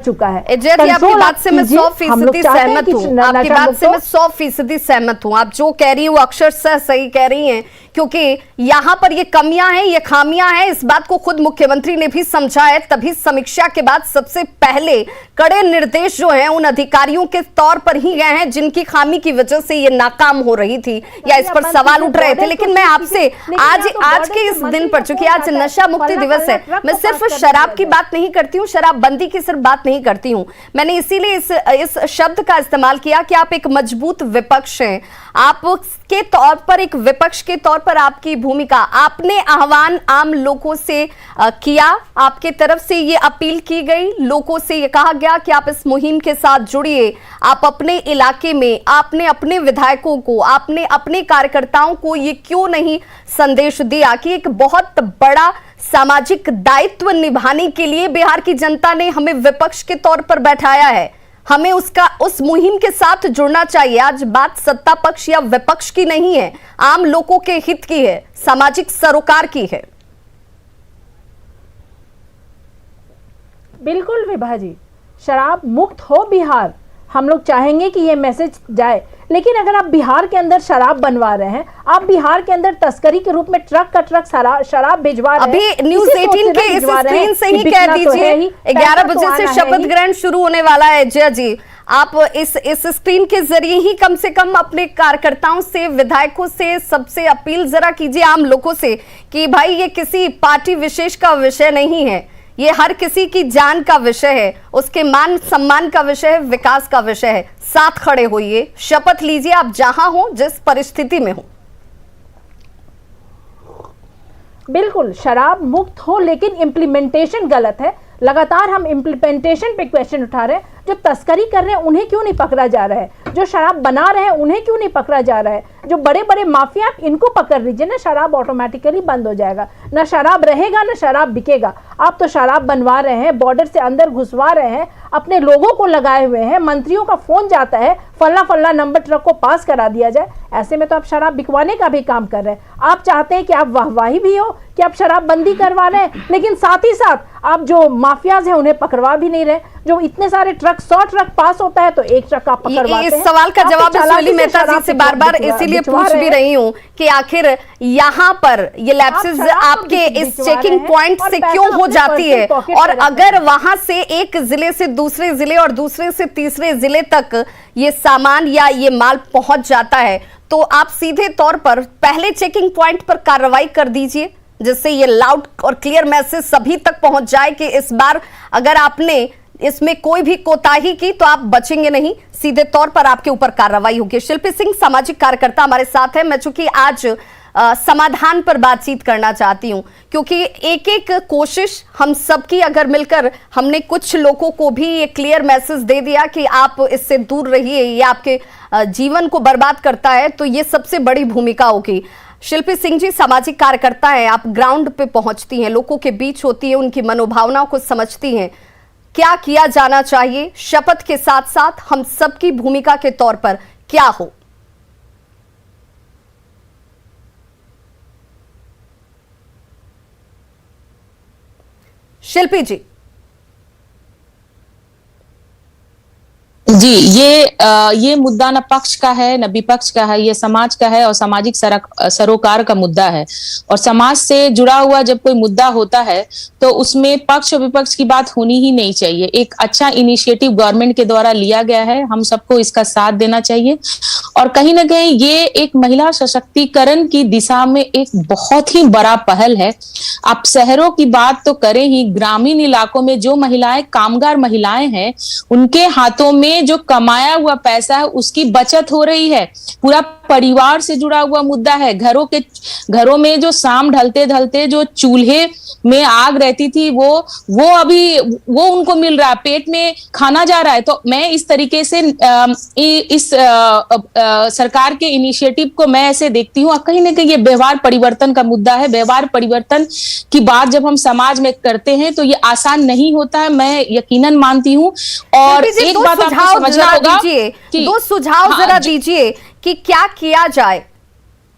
चुका है। आपकी बात से मैं 100% सहमत हूँ, आपकी बात से मैं 100% सहमत हूँ। आप जो कह रही है वो अक्षरशः सही कह रही हैं, क्योंकि यहाँ पर ये कमियां हैं, ये खामियां हैं, इस बात को खुद मुख्यमंत्री ने भी समझा है। तभी समीक्षा के बाद सबसे पहले कड़े निर्देश जो हैं उन अधिकारियों के तौर पर ही गए हैं जिनकी खामी की वजह से ये नाकाम हो रही थी या इस पर सवाल उठ रहे थे। लेकिन मैं आपसे आज के इस दिन पर, चूंकि आज नशा मुक्ति दिवस है, मैं सिर्फ शराब की बात नहीं करती हूँ, शराबबंदी की सिर्फ बात नहीं करती हूँ। मैंने इसीलिए इस शब्द का इस्तेमाल किया कि आप एक मजबूत विपक्ष हैं। आप के तौर पर, एक विपक्ष के तौर पर आपकी भूमिका, आपने आह्वान आम लोगों से किया, आपके तरफ से ये अपील की गई, लोगों से ये कहा गया कि आप इस मुहिम के साथ जुड़िए। आप अपने इलाके में, आपने अपने विधायकों को, आपने अपने कार्यकर्ताओं को ये क्यों नहीं संदेश दिया कि एक बहुत बड़ा सामाजिक दायित्व निभाने के लिए बिहार की जनता ने हमें विपक्ष के तौर पर बैठाया है, हमें उस मुहिम के साथ जुड़ना चाहिए। आज बात सत्ता पक्ष या विपक्ष की नहीं है, आम लोगों के हित की है, सामाजिक सरोकार की है। बिल्कुल विभा जी, शराब मुक्त हो बिहार, हम लोग चाहेंगे कि ये मैसेज जाए। लेकिन अगर आप बिहार के अंदर शराब बनवा रहे हैं, आप बिहार के अंदर तस्करी के रूप में ट्रक का ट्रक शराब भिजवा रहे हैं, अभी न्यूज़ 18 के इस स्क्रीन से ही कह दीजिए 11 बजे से शपथ ग्रहण शुरू होने वाला है। जय जी, आप इस स्क्रीन के जरिए ही कम से कम अपने कार्यकर्ताओं से, विधायकों से, सबसे अपील जरा कीजिए आम लोगों से कि भाई ये किसी पार्टी विशेष का विषय नहीं है, ये हर किसी की जान का विषय है, उसके मान सम्मान का विषय है, विकास का विषय है। साथ खड़े होइए, शपथ लीजिए, आप जहां हो, जिस परिस्थिति में हो। बिल्कुल शराब मुक्त हो, लेकिन इम्प्लीमेंटेशन गलत है। लगातार हम इम्प्लीमेंटेशन पे क्वेश्चन उठा रहे हैं। जो तस्करी कर रहे हैं उन्हें क्यों नहीं पकड़ा जा रहा है, जो शराब बना रहे हैं उन्हें क्यों नहीं पकड़ा जा रहा है, जो बड़े बड़े माफिया इनको पकड़ लीजिए ना, शराब ऑटोमेटिकली बंद हो जाएगा, ना शराब रहेगा ना शराब बिकेगा। आप तो शराब बनवा रहे हैं, बॉर्डर से अंदर घुसवा रहे हैं, अपने लोगों को लगाए हुए हैं, मंत्रियों का फोन जाता है फल्ला फल्ला नंबर ट्रक को पास करा दिया जाए। ऐसे में तो आप शराब बिकवाने का भी काम कर रहे हैं। आप चाहते हैं कि आप वाहवाही भी हो कि आप शराब बंदी करवा रहे हैं, लेकिन साथ ही साथ आप जो माफियाज हैं उन्हें पकड़वा भी नहीं रहे। जो इतने सारे ट्रक, 100 ट्रक पास होता है तो एक ट्रक आप पकड़वाते हैं। इस सवाल का जवाब सुनील मेहता जी से बार-बार इसीलिए पूछ भी रही हूं कि आखिर यहाँ पर ये लैप्सेस आपके इस चेकिंग पॉइंट से क्यों हो जाती है, और अगर वहां से एक जिले से दूसरे जिले और दूसरे से तीसरे जिले तक ये सामान या ये माल पहुंच जाता है, तो आप सीधे तौर पर पहले चेकिंग पॉइंट पर कार्रवाई कर दीजिए, जिससे ये लाउड और क्लियर मैसेज सभी तक पहुंच जाए कि इस बार अगर आपने इसमें कोई भी कोताही की तो आप बचेंगे नहीं, सीधे तौर पर आपके ऊपर कार्रवाई होगी। शिल्पी सिंह सामाजिक कार्यकर्ता हमारे साथ है। मैं चूंकि आज समाधान पर बातचीत करना चाहती हूं, क्योंकि एक एक कोशिश हम सबकी अगर मिलकर, हमने कुछ लोगों को भी ये क्लियर मैसेज दे दिया कि आप इससे दूर रहिए, ये आपके जीवन को बर्बाद करता है, तो ये सबसे बड़ी भूमिका होगी। शिल्पी सिंह जी सामाजिक कार्यकर्ता है, आप ग्राउंड पे पहुंचती हैं, लोगों के बीच होती है, उनकी मनोभावनाओं को समझती हैं। क्या किया जाना चाहिए शपथ के साथ साथ हम सबकी भूमिका के तौर पर क्या हो? शिल्पी जी। जी, ये मुद्दा न पक्ष का है न विपक्ष का है, ये समाज का है और सामाजिक सरोकार का मुद्दा है। और समाज से जुड़ा हुआ जब कोई मुद्दा होता है तो उसमें पक्ष और विपक्ष की बात होनी ही नहीं चाहिए। एक अच्छा इनिशिएटिव गवर्नमेंट के द्वारा लिया गया है, हम सबको इसका साथ देना चाहिए। और कहीं ना कहीं ये एक महिला सशक्तिकरण की दिशा में एक बहुत ही बड़ा पहल है। आप शहरों की बात तो करें ही, ग्रामीण इलाकों में जो महिलाएं, कामगार महिलाएं हैं, उनके हाथों में जो कमाया हुआ पैसा है उसकी बचत हो रही है। पूरा परिवार से जुड़ा हुआ मुद्दा है। घरों में जो शाम ढलते ढलते जो चूल्हे में आग रहती थी वो अभी उनको मिल रहा है, पेट में खाना जा रहा है। तो मैं इस तरीके से इस सरकार के इनिशिएटिव को मैं ऐसे देखती हूँ। कहीं ना कहीं ये व्यवहार परिवर्तन का मुद्दा है। व्यवहार परिवर्तन की बात जब हम समाज में करते हैं तो ये आसान नहीं होता है, मैं यकीनन मानती हूँ। और एक बात आपको समझना होगा, दो सुझाव जरा दीजिए कि क्या किया जाए,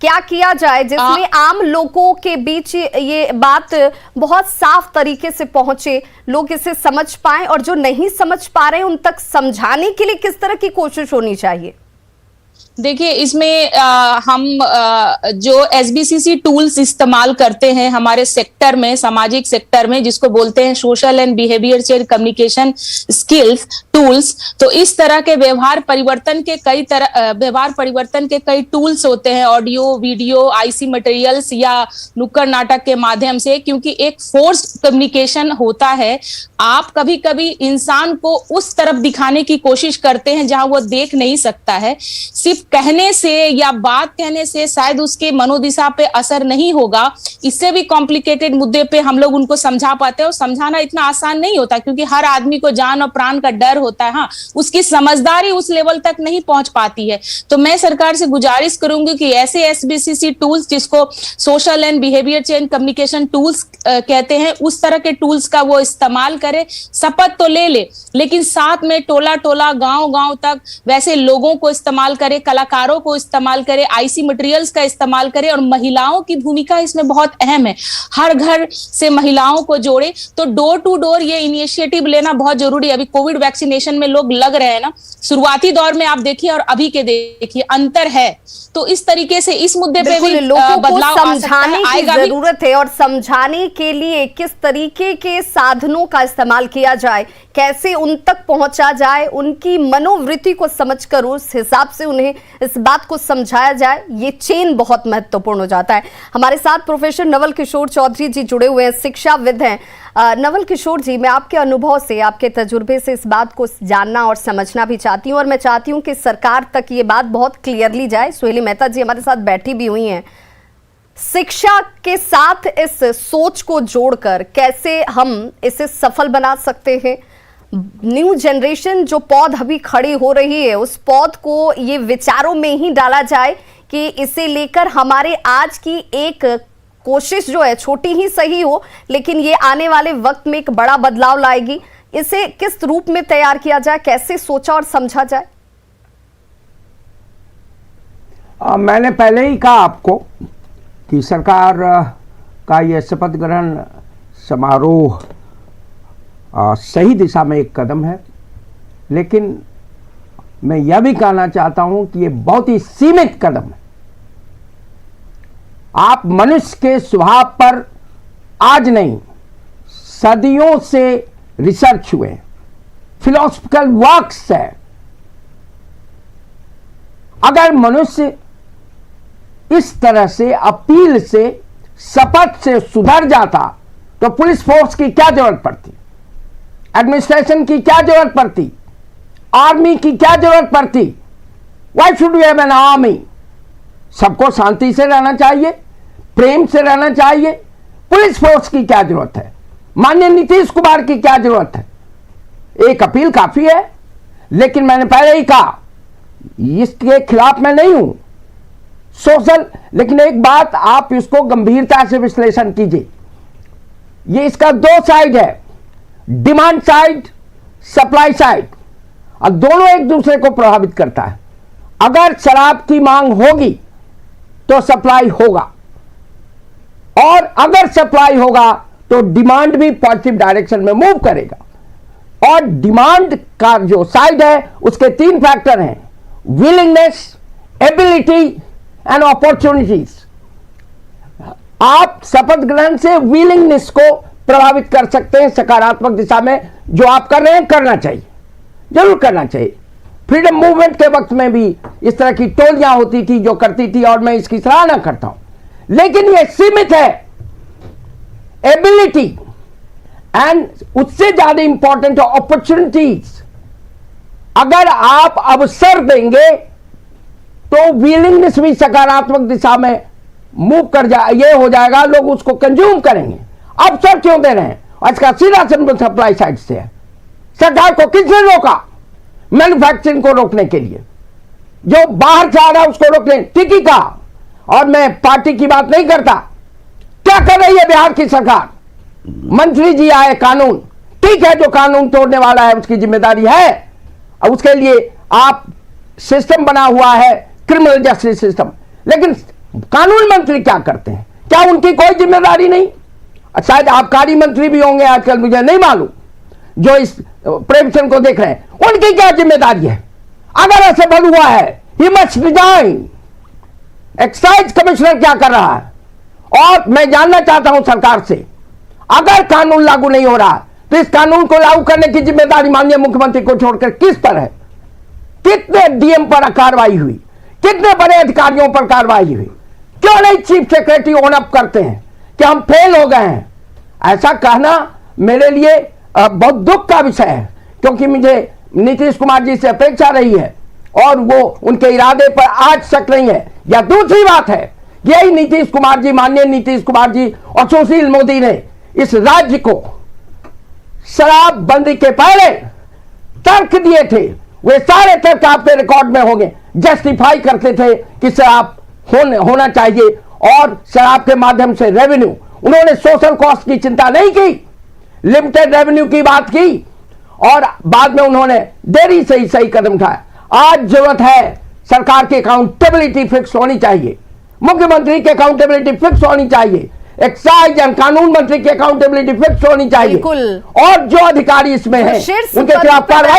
क्या किया जाए जिसमें आम लोगों के बीच ये बात बहुत साफ तरीके से पहुंचे, लोग इसे समझ पाएं, और जो नहीं समझ पा रहे हैं उन तक समझाने के लिए किस तरह की कोशिश होनी चाहिए? देखिए, इसमें हम जो एसबीसीसी टूल्स इस्तेमाल करते हैं हमारे सेक्टर में, सामाजिक सेक्टर में, जिसको बोलते हैं social and behaviour change communication skills tools, तो इस तरह के व्यवहार परिवर्तन के कई टूल्स होते हैं, ऑडियो, वीडियो, आईसी मटेरियल्स या नुक्कड़ नाटक के माध्यम से, क्योंकि एक फोर्स्ड कम्युनिकेशन होता है। आप कभी कभी इंसान को उस तरफ दिखाने की कोशिश करते हैं जहां वो देख नहीं सकता है। सिर्फ कहने से या बात कहने से शायद उसके मनोदिशा पे असर नहीं होगा, इससे भी कॉम्प्लिकेटेड मुद्दे पे हम लोग उनको समझा पाते हैं, और समझाना इतना आसान नहीं होता क्योंकि हर आदमी को जान और प्राण का डर होता है। हाँ, उसकी समझदारी उस लेवल तक नहीं पहुंच पाती है। तो मैं सरकार से गुजारिश करूंगी कि ऐसे एसबीसीसी टूल्स, जिसको social and behaviour change communication tools कहते हैं, उस तरह के टूल्स का वो इस्तेमाल करे। शपथ तो ले ले, लेकिन साथ में टोला टोला, गांव गांव तक वैसे लोगों को इस्तेमाल करे, कलाकारों को इस्तेमाल करे, आईसी मटेरियल्स का इस्तेमाल करे, और महिलाओं की भूमिका इसमें बहुत अहम है। हर घर से महिलाओं को जोड़े, तो डोर टू डोर ये इनिशिएटिव लेना बहुत जरूरी है। अभी कोविड वैक्सीनेशन में लोग लग रहे हैं ना, शुरुआती दौर में आप देखिए और अभी के देखिए अंतर है। तो इस तरीके से इस मुद्दे पे भी लोगों को बदलाव समझाने की जरूरत है, और समझाने के लिए किस तरीके के साधनों का इस्तेमाल किया जाए, कैसे उन तक पहुंचा जाए, उनकी मनोवृत्ति को समझकर उस हिसाब से उन्हें इस बात को समझाया जाए, ये चेन बहुत महत्वपूर्ण हो जाता है। हमारे साथ प्रोफेसर नवल किशोर चौधरी जी जुड़े हुए हैं, शिक्षाविद हैं। नवल किशोर जी, मैं आपके अनुभव से, आपके तजुर्बे से इस बात को जानना और समझना भी चाहती हूँ, और मैं चाहती हूँ कि सरकार तक ये बात बहुत क्लियरली जाए। सुहेली मेहता जी हमारे साथ बैठी भी हुई हैं। शिक्षा के साथ इस सोच को जोड़कर कैसे हम इसे सफल बना सकते हैं? न्यू जनरेशन जो पौध अभी खड़ी हो रही है, उस पौध को ये विचारों में ही डाला जाए कि इसे लेकर हमारे आज की एक कोशिश जो है छोटी ही सही हो, लेकिन ये आने वाले वक्त में एक बड़ा बदलाव लाएगी। इसे किस रूप में तैयार किया जाए, कैसे सोचा और समझा जाए? मैंने पहले ही कहा आपको कि सरकार का यह शपथ ग्रहण समारोह सही दिशा में एक कदम है, लेकिन मैं यह भी कहना चाहता हूं कि यह बहुत ही सीमित कदम है। आप मनुष्य के स्वभाव पर आज नहीं, सदियों से रिसर्च हुए, फिलोसफिकल वर्क्स है। अगर मनुष्य इस तरह से अपील से, शपथ से सुधर जाता तो पुलिस फोर्स की क्या जरूरत पड़ती, एडमिनिस्ट्रेशन की क्या जरूरत पड़ती, आर्मी की क्या जरूरत पड़ती? Why should we have an army? सबको शांति से रहना चाहिए, प्रेम से रहना चाहिए। पुलिस फोर्स की क्या जरूरत है? माननीय नीतीश कुमार की क्या जरूरत है? एक अपील काफी है, लेकिन मैंने पहले ही कहा इसके खिलाफ मैं नहीं हूं सोशल, लेकिन एक बात आप इसको गंभीरता से विश्लेषण कीजिए। ये इसका दो साइड है, डिमांड साइड, सप्लाई साइड, और दोनों एक दूसरे को प्रभावित करता है। अगर शराब की मांग होगी तो सप्लाई होगा, और अगर सप्लाई होगा तो डिमांड भी पॉजिटिव डायरेक्शन में मूव करेगा। और डिमांड का जो साइड है उसके तीन फैक्टर हैं, विलिंगनेस, एबिलिटी एंड अपॉर्चुनिटीज। आप शपथ ग्रहण से विलिंगनेस को प्रभावित कर सकते हैं सकारात्मक दिशा में। जो आप कर रहे हैं करना चाहिए, जरूर करना चाहिए। फ्रीडम मूवमेंट के वक्त में भी इस तरह की टोलियां होती थी जो करती थी, और मैं इसकी सराहना करता हूं, लेकिन यह सीमित है। एबिलिटी एंड उससे ज्यादा इंपॉर्टेंट है अपॉर्चुनिटीज। अगर आप अवसर देंगे तो विलिंगनेस भी सकारात्मक दिशा में मूव कर ये हो जाएगा, लोग उसको कंज्यूम करेंगे। अवसर क्यों दे रहे हैं? और इसका सीधा संबंध सप्लाई साइड से है। सरकार को किसने रोका मैन्युफैक्चरिंग को रोकने के लिए? जो बाहर से आ रहा है उसको रोकने, ठीक ही कहा। और मैं पार्टी की बात नहीं करता। क्या कर रही है बिहार की सरकार? मंत्री जी आए, कानून ठीक है, जो कानून तोड़ने वाला है उसकी जिम्मेदारी है, और उसके लिए आप सिस्टम बना हुआ है, क्रिमिनल जस्टिस सिस्टम। लेकिन कानून मंत्री क्या करते हैं? क्या उनकी कोई जिम्मेदारी नहीं? शायद आबकारी मंत्री भी होंगे आजकल, मुझे नहीं मालूम, जो इस प्रोहिबिशन को देख रहे हैं, उनकी क्या जिम्मेदारी है? अगर ऐसे बल हुआ है, he must resign. Excise commissioner क्या कर रहा है? और मैं जानना चाहता हूं सरकार से, अगर कानून लागू नहीं हो रहा तो इस कानून को लागू करने की जिम्मेदारी माननीय मुख्यमंत्री को छोड़कर किस पर है? कितने डीएम पर कार्रवाई हुई? कितने बड़े अधिकारियों पर कार्रवाई हुई? क्यों नहीं चीफ सेक्रेटरी ओन अप करते हैं कि हम फेल हो गए हैं? ऐसा कहना मेरे लिए बहुत दुख का विषय है, क्योंकि मुझे नीतीश कुमार जी से अपेक्षा रही है और वो उनके इरादे पर आज शक नहीं है। या दूसरी बात है, यही नीतीश कुमार जी, माननीय नीतीश कुमार जी और सुशील मोदी ने इस राज्य को शराब बंदी के पहले तर्क दिए थे, वे सारे तर्क आपके रिकॉर्ड में होंगे। जस्टिफाई करते थे कि शराब होना चाहिए और शराब के माध्यम से रेवेन्यू, उन्होंने सोशल कॉस्ट की चिंता नहीं की, लिमिटेड रेवेन्यू की बात की और बाद में उन्होंने देरी से ही सही कदम उठाया। आज जरूरत है सरकार की अकाउंटेबिलिटी फिक्स होनी चाहिए, मुख्यमंत्री की अकाउंटेबिलिटी फिक्स होनी चाहिए, एक्साइज एंड कानून मंत्री की अकाउंटेबिलिटी फिक्स होनी चाहिए और जो अधिकारी इसमें हैं उनके खिलाफ कार्रवाई